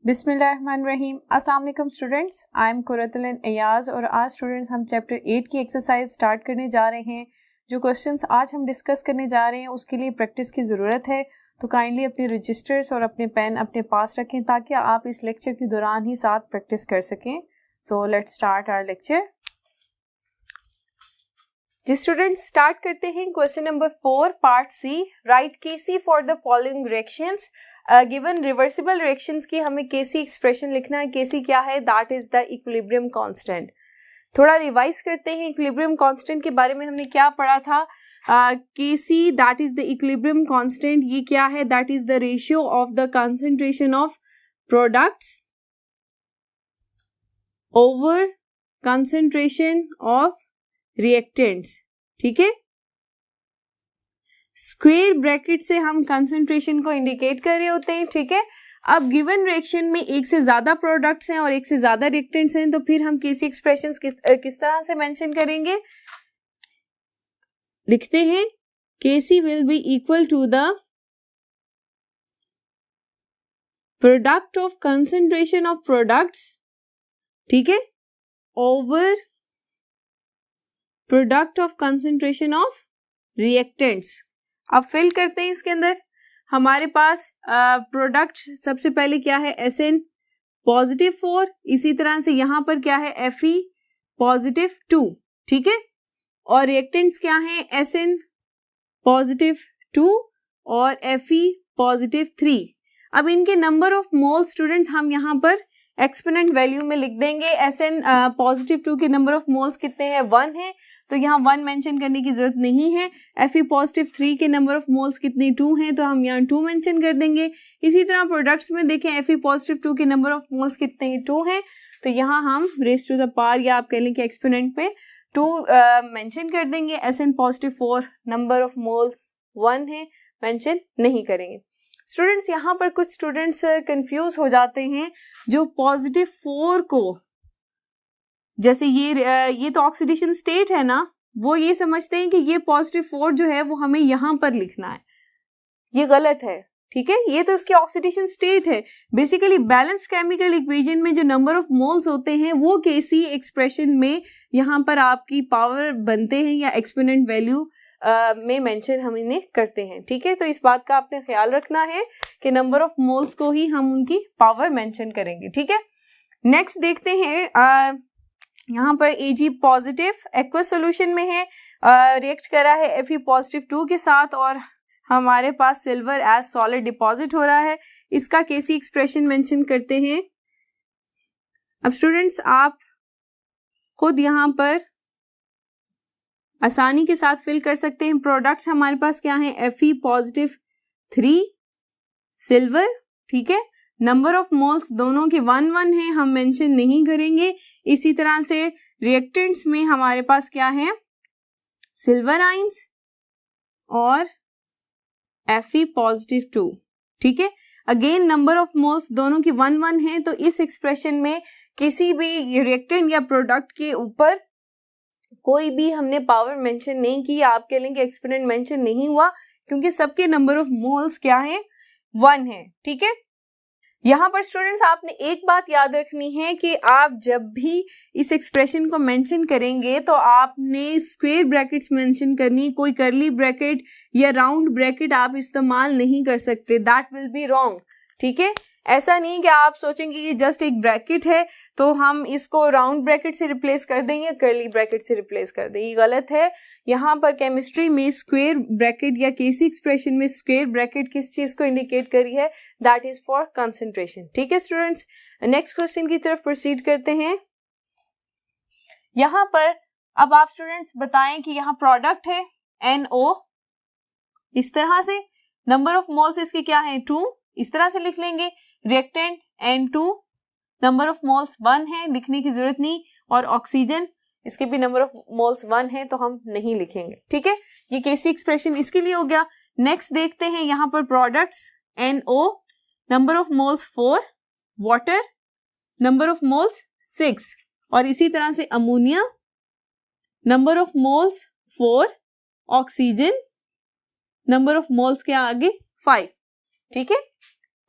बिस्मिल्लाहिर्रहमानिर्रहीम। अस्सलाम वालेकुम students, I am Qurratul Ayaz और आज स्टूडेंट्स हम चैप्टर 8 की एक्सरसाइज स्टार्ट करने जा रहे हैं। जो क्वेश्चंस आज हम डिस्कस करने जा रहे हैं उसके लिए प्रैक्टिस की ज़रूरत है, तो काइंडली अपने रजिस्टर्स और अपने पेन अपने पास रखें ताकि आप इस लेक्चर के दौरान ही साथ प्रैक्टिस कर सकें। So let's start our lecture. जी स्टूडेंट्स, स्टार्ट करते हैं question number 4 part C. Write KC for the following reactions. Given reversible reactions की हमें केसी एक्सप्रेशन लिखना है। केसी क्या है? That is the equilibrium constant. थोड़ा रिवाइज करते हैं इक्विलिब्रियम कांस्टेंट के बारे में हमने क्या पढ़ा था। KC that is the equilibrium constant. ये क्या है? That is the ratio of the concentration of products over concentration of reactants. ठीक है, स्क्वायर ब्रैकेट से हम कंसंट्रेशन को इंडिकेट कर रहे होते हैं। ठीक है, अब गिवन रिएक्शन में एक से ज्यादा प्रोडक्ट्स हैं और एक से ज्यादा रिएक्टेंट्स हैं, तो फिर हम केसी एक्सप्रेशंस किस तरह से मेंशन करेंगे? लिखते हैं KC will be equal to the product of concentration of products, ठीक है, over product of concentration of reactants. अब फिल करते हैं इसके अंदर। हमारे पास प्रोडक्ट सबसे पहले क्या है? SN पॉजिटिव 4, इसी तरह से यहां पर क्या है? FE पॉजिटिव 2, ठीक है, और रिएक्टेंट्स क्या है? SN पॉजिटिव 2 और FE पॉजिटिव 3। अब इनके नंबर ऑफ मोल स्टूडेंट्स हम यहां पर एक्सपोनेंट वैल्यू में लिख देंगे। SN पॉजिटिव 2 के नंबर ऑफ मोल्स कितने हैं? 1 है, तो यहाँ 1 मेंशन करने की जरूरत नहीं है। FE पॉजिटिव 3 के नंबर ऑफ मोल्स कितने? 2 हैं, तो हम यहाँ 2 मेंशन कर देंगे। इसी तरह प्रोडक्ट्स में देखें FE पॉजिटिव 2 के नंबर ऑफ मोल्स कितने हैं? 2 हैं, तो यहाँ हम रेज़ टू द पावर या आप कह लें कि एक्सपोनेंट में 2 मेंशन कर देंगे। SN positive 4 number of moles 1 है, मेंशन नहीं करेंगे। स्टूडेंट्स, यहाँ पर कुछ स्टूडेंट्स कंफ्यूज हो जाते हैं जो पॉजिटिव 4 को, जैसे ये तो ऑक्सीडेशन स्टेट है ना, वो ये समझते हैं कि ये पॉजिटिव 4 जो है वो हमें यहाँ पर लिखना है। ये गलत है, ठीक है, ये तो उसकी ऑक्सीडेशन स्टेट है। बेसिकली बैलेंस केमिकल इक्वेशन में जो नंबर ऑफ मोल्स होते हैं वो केसी एक्सप्रेशन में यहाँ पर आपकी पावर बनते हैं या एक्सपोनेंट वैल्यू में मेंशन हम इन्हें करते हैं। ठीक है, तो इस बात का आपने ख्याल रखना है कि नंबर ऑफ मोल्स को ही हम उनकी पावर मेंशन करेंगे। ठीक है, नेक्स्ट देखते हैं। यहाँ पर Ag पॉजिटिव एक्वस सॉल्यूशन में है, रिएक्ट करा है Fe पॉजिटिव 2 के साथ और हमारे पास सिल्वर एज सॉलिड डिपॉजिट हो रहा है। इसका केसी एक्सप्रेशन मेंशन करते हैं। अब स्टूडेंट्स, आप खुद यहाँ पर आसानी के साथ फिल कर सकते हैं। प्रोडक्ट्स हमारे पास क्या है? Fe पॉजिटिव 3 सिल्वर, ठीक है, नंबर ऑफ मोल्स दोनों के 1 है, हम मेंशन नहीं करेंगे। इसी तरह से रिएक्टेंट्स में हमारे पास क्या है? सिल्वर आइंस और Fe पॉजिटिव 2, ठीक है, अगेन नंबर ऑफ मोल्स दोनों की 1 है, तो इस एक्सप्रेशन में किसी भी रिएक्टेंट या प्रोडक्ट के ऊपर कोई भी हमने पावर मेंशन नहीं की, आप कह लेंगे एक्सपोनेंट मेंशन नहीं हुआ, क्योंकि सबके नंबर ऑफ मोल्स क्या है? 1 है। ठीक है, यहाँ पर स्टूडेंट्स आपने एक बात याद रखनी है कि आप जब भी इस एक्सप्रेशन को मेंशन करेंगे तो आपने स्क्वायर ब्रैकेट्स मेंशन करनी, कोई करली ब्रैकेट या राउंड ब्रैकेट आप इस्तेमाल नहीं कर सकते। That will be wrong. ठीक है, ऐसा नहीं कि आप सोचेंगे कि जस्ट एक ब्रैकेट है तो हम इसको राउंड ब्रैकेट से रिप्लेस कर दें या कर्ली ब्रैकेट से रिप्लेस कर दें, ये गलत है। यहाँ पर केमिस्ट्री में स्क्वायर ब्रैकेट या केसी एक्सप्रेशन में स्क्वायर ब्रैकेट किस चीज को इंडिकेट करी है? That is for concentration. ठीक है स्टूडेंट्स, नेक्स्ट क्वेश्चन की तरफ प्रोसीड करते हैं। यहाँ पर अब आप स्टूडेंट्स बताएं कि यहाँ प्रोडक्ट है NO, इस तरह से नंबर ऑफ मोल्स इसके क्या है? 2, इस तरह से लिख लेंगे। Reactant N2 number of moles 1 है, लिखने की जरूरत नहीं, और ऑक्सीजन इसके भी नंबर ऑफ मोल्स 1 है, तो हम नहीं लिखेंगे। ठीक है, ये केसी एक्सप्रेशन इसके लिए हो गया। नेक्स्ट देखते हैं, यहाँ पर products NO number of moles 4, water number of moles 6, और इसी तरह से ammonia number of moles 4, oxygen number of moles के आगे 5। ठीक है,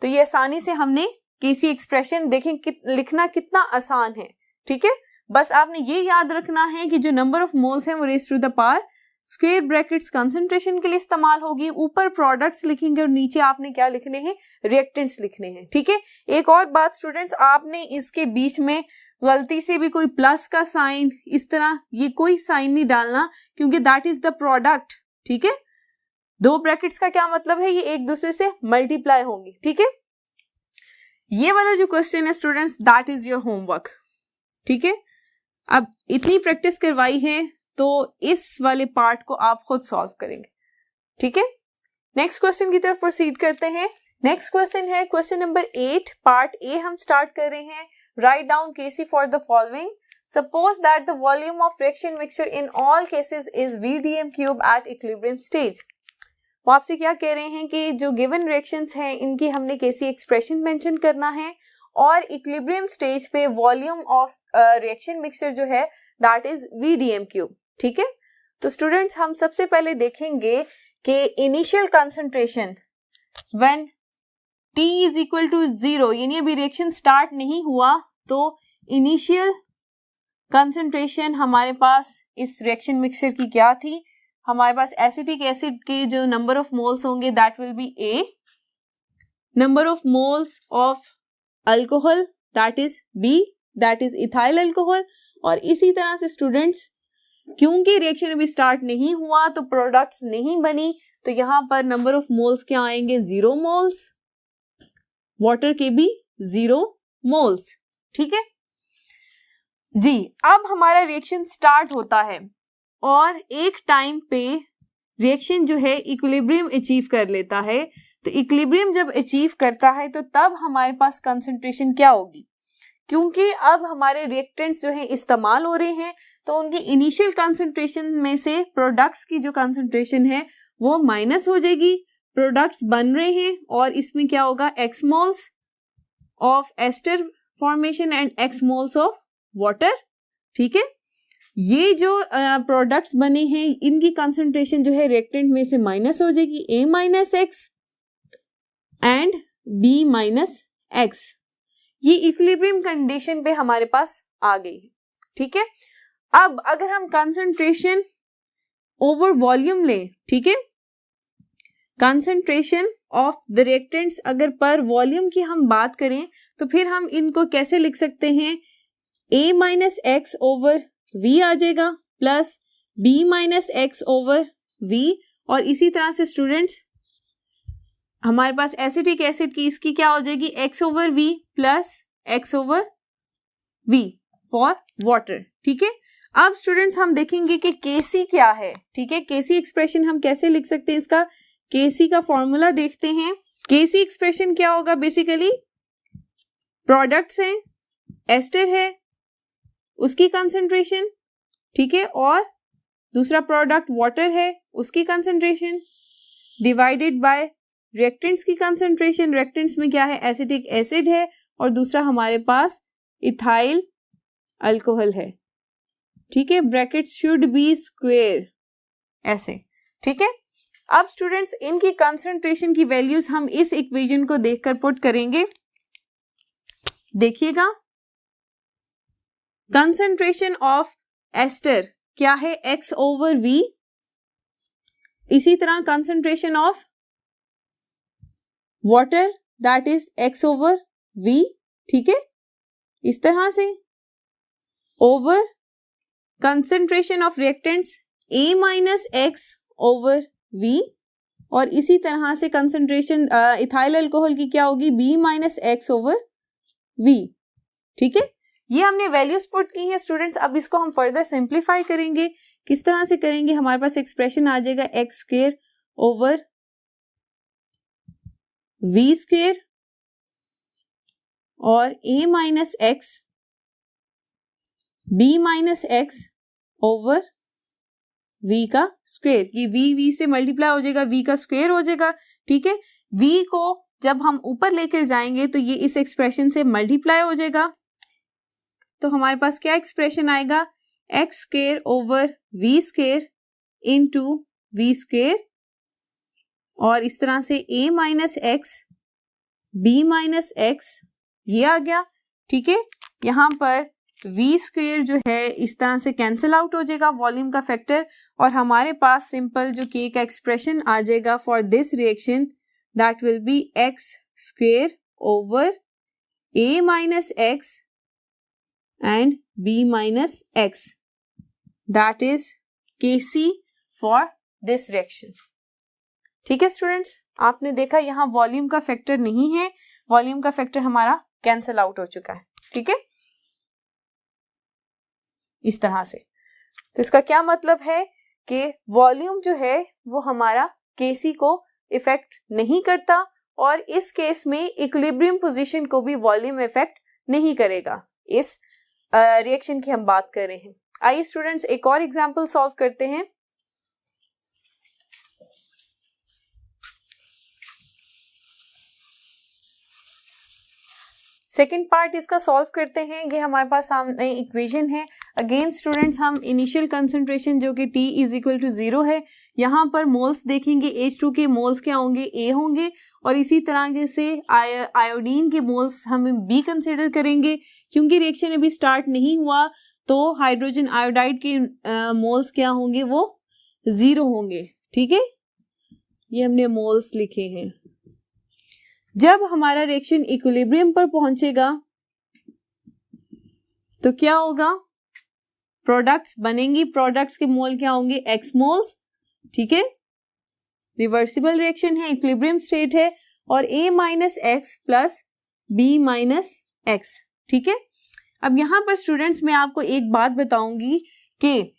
तो ये आसानी से हमने केसी एक्सप्रेशन देखें लिखना कितना आसान है, ठीक है। बस आपने ये याद रखना है कि जो नंबर ऑफ मोल्स हैं वो raise to the power square brackets concentration के लिए इस्तेमाल होगी, ऊपर प्रोडक्ट्स लिखेंगे और नीचे आपने क्या लिखने हैं, रिएक्टेंट्स लिखने हैं, ठीक है। एक और बात स्टूडेंट्स, आपने इसके बीच में गलती से भी कोई प्लस का साइन इस तरह ये कोई साइन नहीं डालना, क्योंकि दैट इज द प्रोडक्ट, ठीक है। दो ब्रैकेट्स का क्या मतलब है, ये एक दूसरे से मल्टीप्लाई होंगे, ठीक है। ये वाला जो क्वेश्चन है students, that is your homework, ठीक है। अब इतनी प्रैक्टिस करवाई है तो इस वाले पार्ट को आप खुद सॉल्व करेंगे, ठीक है। नेक्स्ट क्वेश्चन की तरफ प्रोसीड करते हैं। नेक्स्ट क्वेश्चन है क्वेश्चन नंबर 8, पार्ट ए हम स्टार्ट कर रहे हैं। Write down KC for the following. Suppose that the volume of reaction mixture in all cases is VDM cube at equilibrium stage. वो आपसे क्या कह रहे हैं कि जो गिवन रिएक्शंस हैं इनकी हमने केसी एक्सप्रेशन मेंशन करना है और इक्विलिब्रियम स्टेज पे वॉल्यूम ऑफ रिएक्शन मिक्सचर जो है दैट इज VDM क्यूब, ठीक है। तो स्टूडेंट्स हम सबसे पहले देखेंगे कि initial concentration when T is equal to 0, यानी अभी रिएक्शन स्टार्ट नहीं हुआ, तो इनिशियल कंसंट्रेशन हमारे पास इस रिएक्शन मिक्सचर की क्या थी, हमारे पास एसिटिक एसिड के जो नंबर ऑफ मोल्स होंगे that will be A, number of moles of alcohol that is B, that is ethyl alcohol. और इसी तरह से स्टूडेंट्स क्योंकि रिएक्शन अभी स्टार्ट नहीं हुआ तो प्रोडक्ट्स नहीं बनी, तो यहां पर नंबर ऑफ मोल्स क्या आएंगे, 0 मोल्स, वाटर के भी 0 मोल्स, ठीक है जी। अब हमारा रिएक्शन स्टार्ट होता है और एक टाइम पे रिएक्शन जो है इक्विलिब्रियम अचीव कर लेता है। तो इक्विलिब्रियम जब अचीव करता है तो तब हमारे पास कंसंट्रेशन क्या होगी, क्योंकि अब हमारे रिएक्टेंट्स जो है इस्तेमाल हो रहे हैं तो उनकी इनिशियल कंसंट्रेशन में से प्रोडक्ट्स की जो कंसंट्रेशन है वो माइनस हो जाएगी। प्रोडक्ट्स बन रहे हैं और इसमें क्या होगा, x moles of ester formation and x moles of water, ठीक है। ये जो प्रोडक्ट्स बने हैं इनकी कंसंट्रेशन जो है रिएक्टेंट में से माइनस हो जाएगी, A minus x and B minus x. ये इक्विलिब्रियम कंडीशन पे हमारे पास आ गई है, ठीक है। अब अगर हम कंसंट्रेशन ओवर वॉल्यूम लें, ठीक है, कंसंट्रेशन ऑफ द रिएक्टेंट्स अगर पर वॉल्यूम की हम बात करें तो फिर हम इनको कैसे लिख सकते हैं, A minus X over V आ जाएगा plus B minus X over V। और इसी तरह से स्टूडेंट्स हमारे पास एसिटिक एसिड की इसकी क्या हो जाएगी, x over V plus x over V for water, ठीक है। अब स्टूडेंट्स हम देखेंगे कि Kc क्या है, ठीक है। Kc एक्सप्रेशन हम कैसे लिख सकते हैं, इसका Kc का फॉर्मूला देखते हैं। Kc एक्सप्रेशन क्या होगा, बेसिकली प्रोडक्ट्स हैं, एस्टर है उसकी कंसंट्रेशन, ठीक है, और दूसरा प्रोडक्ट वाटर है उसकी कंसंट्रेशन डिवाइडेड बाय रिएक्टेंट्स की कंसंट्रेशन। रिएक्टेंट्स में क्या है, एसिटिक एसिड है और दूसरा हमारे पास इथाइल अल्कोहल है, ठीक है। ब्रैकेट्स शुड बी स्क्वायर ऐसे, ठीक है। अब स्टूडेंट्स इनकी कंसंट्रेशन की वैल्यूज हम इस इक्वेशन को देखकर पुट करेंगे। देखिएगा कंसंट्रेशन ऑफ एस्टर क्या है, x ओवर V, इसी तरह concentration of water that is x over V, ठीक है, इस तरह से over concentration of reactants A minus X over V, और इसी तरह से कंसंट्रेशन इथाइल अल्कोहल की क्या होगी, B minus X over V, ठीक है। ये हमने वैल्यूज पुट की हैं स्टूडेंट्स। अब इसको हम फर्दर सिंप्लीफाई करेंगे। किस तरह से करेंगे, हमारे पास एक्सप्रेशन आ जाएगा x square over V square और A minus x B minus X over V का स्क्वायर। ये V से मल्टीप्लाई हो जाएगा, V का स्क्वायर हो जाएगा, ठीक है। V को जब हम ऊपर लेकर जाएंगे तो ये इस एक्सप्रेशन से मल्टीप्लाई हो जाएगा, तो हमारे पास क्या एक्सप्रेशन आएगा, x square over V square into V square, और इस तरह से A minus x B minus x ये आ गया, ठीक है। यहाँ पर v स्क्वेयर जो है इस तरह से कैंसिल आउट हो जाएगा वॉल्यूम का फैक्टर, और हमारे पास सिंपल जो k का एक्सप्रेशन आ जाएगा for this reaction, that will be x square over a minus x and b minus x, that is Kc for this reaction. ठीक है स्टूडेंट्स, आपने देखा यहाँ वॉल्यूम का फैक्टर नहीं है, वॉल्यूम का फैक्टर हमारा कैंसिल आउट हो चुका है, ठीक है, इस तरह से। तो इसका क्या मतलब है कि वॉल्यूम जो है वो हमारा Kc को इफेक्ट नहीं करता, और इस केस में इक्विलिब्रियम पोजीशन को भी वॉल्यूम इफेक्ट नहीं करेगा। इस रिएक्शन की हम बात कर रहे हैं। आइए स्टूडेंट्स एक और एग्जांपल सॉल्व करते हैं। सेकेंड पार्ट इसका सॉल्व करते हैं। ये हमारे पास सामने इक्वेशन है। अगेन स्टूडेंट्स हम इनिशियल कंसंट्रेशन जो कि T इज इक्वल टू 0 है, यहाँ पर मोल्स देखेंगे H2 के मोल्स क्या होंगे, A होंगे, और इसी तरह से आयोडीन के मोल्स हम B कंसिडर करेंगे। क्योंकि रिएक्शन अभी स्टार्ट नहीं हुआ तो हाइड्रोजन आयोडाइड के मोल्स क्या होंगे, वो 0 होंगे, ठीक है। ये हमने मोल्स लिखे हैं। जब हमारा रिएक्शन इक्विलिब्रियम पर पहुंचेगा तो क्या होगा, प्रोडक्ट्स बनेंगी, प्रोडक्ट्स के मोल क्या होंगे, एक्स मोल्स, ठीक है। रिवर्सिबल रिएक्शन है, इक्विलिब्रियम स्टेट है, और A minus x plus B minus x, ठीक है। अब यहां पर स्टूडेंट्स मैं आपको एक बात बताऊंगी कि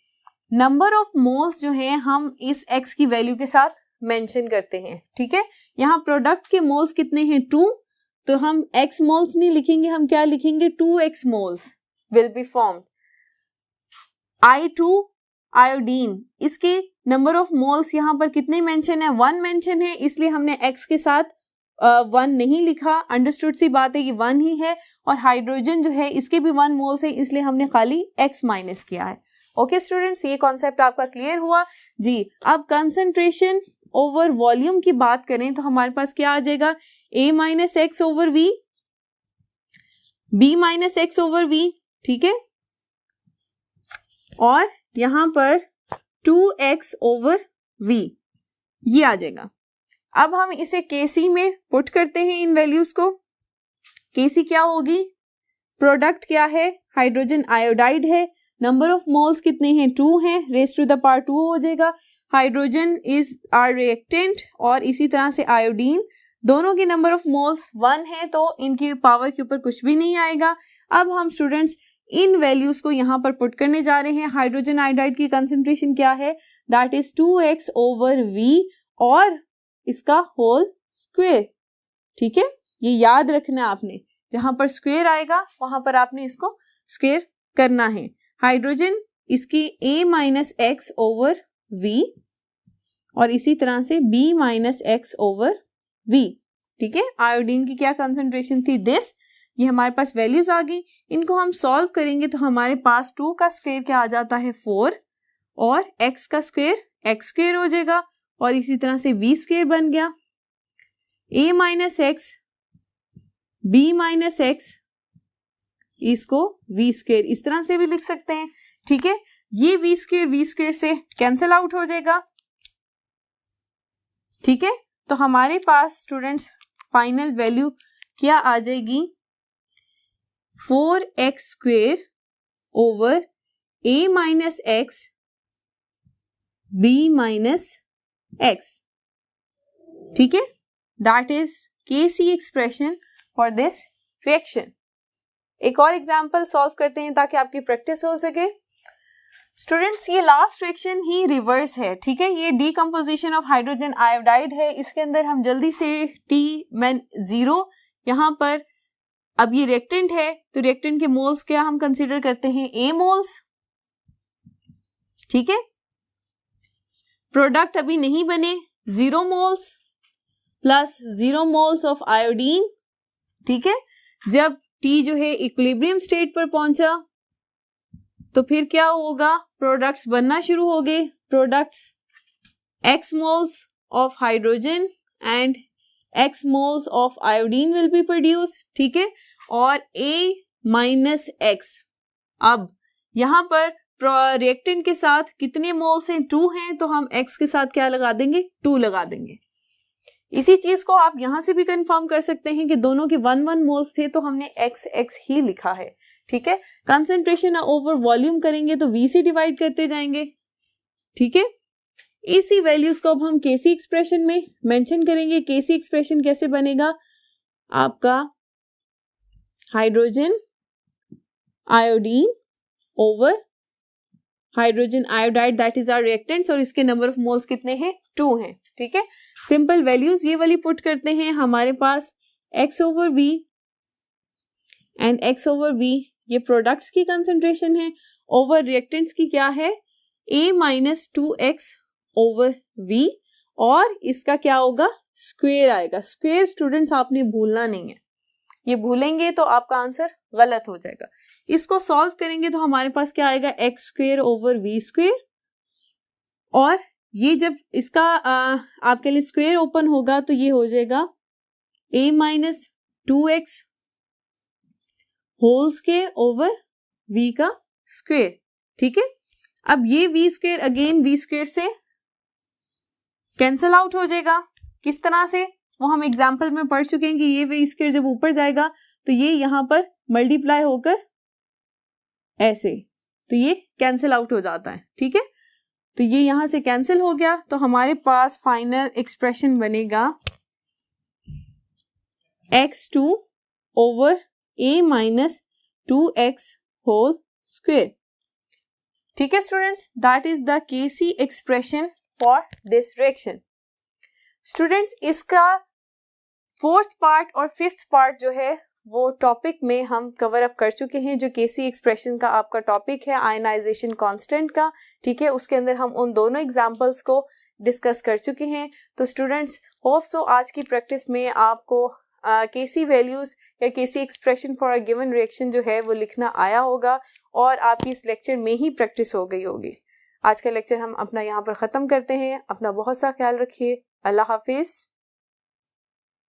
नंबर ऑफ मोल्स जो है हम इस x की वैल्यू के साथ मेंशन करते हैं, ठीक है। यहाँ प्रोडक्ट के मोल्स कितने हैं, 2, तो हम x मोल्स नहीं लिखेंगे, हम क्या लिखेंगे, 2x moles will be formed. I2 iodine, इसके नंबर ऑफ मोल्स यहाँ पर कितने मेंशन है, 1 मेंशन है, इसलिए हमने x के साथ 1 नहीं लिखा। अंडरस्टूड सी बात है कि 1 ही है, और हाइड्रोजन जो है इसके भी 1 मोल्स है, इसलिए हमने खाली x माइनस किया है। ओके स्टूडेंट्स, ये कॉन्सेप्ट आपका क्लियर हुआ जी। अब कंसंट्रेशन ओवर वॉल्यूम की बात करें तो हमारे पास क्या आ जाएगा, A minus X over V, B minus X over V, ठीक है, और यहां पर 2x ओवर v, ये आ जाएगा। अब हम इसे Kc में पुट करते हैं इन वैल्यूज को। Kc क्या होगी, प्रोडक्ट क्या है, हाइड्रोजन आयोडाइड है, नंबर ऑफ मोल्स कितने हैं, 2 हैं, रेज टू द पावर 2 हो जाएगा। हाइड्रोजन इज आर रिएक्टेंट, और इसी तरह से आयोडीन, दोनों के नंबर ऑफ मोल्स 1 है, तो इनकी पावर के ऊपर कुछ भी नहीं आएगा। अब हम स्टूडेंट्स इन वैल्यूज को यहाँ पर पुट करने जा रहे हैं। हाइड्रोजन आयोडाइड की कंसंट्रेशन क्या है, that is 2x over v, और इसका होल स्क्वायर, ठीक है। ये याद रखना है आपने, जहां पर स्क्वायर आएगा वहां पर आपने इसको स्क्वायर करना है। हाइड्रोजन इसकी A minus X over v, और इसी तरह से B minus X over v, ठीक है। आयोडीन की क्या कंसंट्रेशन थी, दिस, ये हमारे पास वैल्यूज आ गई। इनको हम सॉल्व करेंगे तो हमारे पास 2 का स्क्वायर क्या आ जाता है, 4, और x का स्क्वायर x स्क्वायर हो जाएगा, और इसी तरह से v स्क्वायर बन गया। A minus x, B minus x, इसको v स्क्वायर इस तरह से भी लिख सकते हैं, ठीक है। ये v स्क्वायर से कैंसिल आउट हो जाएगा, ठीक है। तो हमारे पास स्टूडेंट्स फाइनल वैल्यू क्या आ जाएगी, 4x square over A minus x B minus x, ठीक है। That is Kc expression for this reaction. एक और एग्जांपल सॉल्व करते हैं ताकि आपकी प्रैक्टिस हो सके। स्टूडेंट्स ये लास्ट रिएक्शन ही रिवर्स है, ठीक है। ये डीकम्पोजिशन ऑफ हाइड्रोजन आयोडाइड है। इसके अंदर हम जल्दी से T-0, यहाँ पर अब ये रिएक्टेंट है तो रिएक्टेंट के मोल्स क्या हम कंसीडर करते हैं, A मोल्स, ठीक है। प्रोडक्ट अभी नहीं बने, 0 moles plus 0 moles of iodine, ठीक है। जब T जो है इक्विलिब्रियम स्टेट पर पहुंचा तो फिर क्या होगा, प्रोडक्ट्स बनना शुरू हो गए। Products x moles of hydrogen and x moles of iodine will be produce, ठीक है। और A माइनस X। अब यहाँ पर रिएक्टेंट के साथ कितने मोल्स हैं? 2 हैं, तो हम X के साथ क्या लगा देंगे? 2 लगा देंगे। इसी चीज को आप यहां से भी कंफर्म कर सकते हैं कि दोनों के 1 मोल्स थे तो हमने XX ही लिखा है। ठीक है, कंसंट्रेशन ओवर वॉल्यूम करेंगे तो V से डिवाइड करते जाएंगे। ठीक है, इसी वैल्यूज को अब हम केसी एक्सप्रेशन में मेंशन करेंगे। केसी एक्सप्रेशन कैसे बनेगा? आपका hydrogen iodine over hydrogen iodide, that is our reactants, और इसके नंबर ऑफ मोल्स कितने हैं? 2 हैं। ठीक है, सिंपल वैल्यूज ये वाली पुट करते हैं। हमारे पास X over V and X over V ये प्रोडक्ट्स की कंसंट्रेशन है, ओवर रिएक्टेंट्स की क्या है? A minus 2X over V, और इसका क्या होगा? स्क्वायर आएगा। स्क्वायर स्टूडेंट्स आपने भूलना नहीं है, ये भूलेंगे तो आपका आंसर गलत हो जाएगा। इसको सॉल्व करेंगे तो हमारे पास क्या आएगा? X square over V square, और ये जब इसका आपके लिए स्क्वायर ओपन होगा तो ये हो जाएगा A minus 2X whole square over V का स्क्वायर। ठीक है, अब ये V square again V square से कैंसल आउट हो जाएगा। किस तरह से? वो हम एग्जाम्पल में पढ़ चुके हैं कि ये V स्क्वायर जब ऊपर जाएगा तो ये यहां पर मल्टीप्लाई होकर ऐसे, तो ये कैंसिल आउट हो जाता है। ठीक है, तो ये यहां से कैंसिल हो गया, तो हमारे पास फाइनल एक्सप्रेशन बनेगा X2 over A minus 2X whole square. ठीक है students, that is the KC expression for this reaction. Students, इसका 4th पार्ट और 5th पार्ट जो है वो टॉपिक में हम कवर अप कर चुके हैं, जो केसी एक्सप्रेशन का आपका टॉपिक है आयनाइजेशन कांस्टेंट का। ठीक है, उसके अंदर हम उन दोनों एग्जांपल्स को डिस्कस कर चुके हैं। तो स्टूडेंट्स, होप सो आज की प्रैक्टिस में आपको केसी वैल्यूज या KC expression for a given reaction जो है वो लिखना आया होगा और आपकी इस लेक्चर में ही प्रैक्टिस हो गई होगी। आज का लेक्चर हम अपना यहाँ पर ख़त्म करते हैं। अपना बहुत सा ख्याल रखिए। अल्लाह हाफिज़।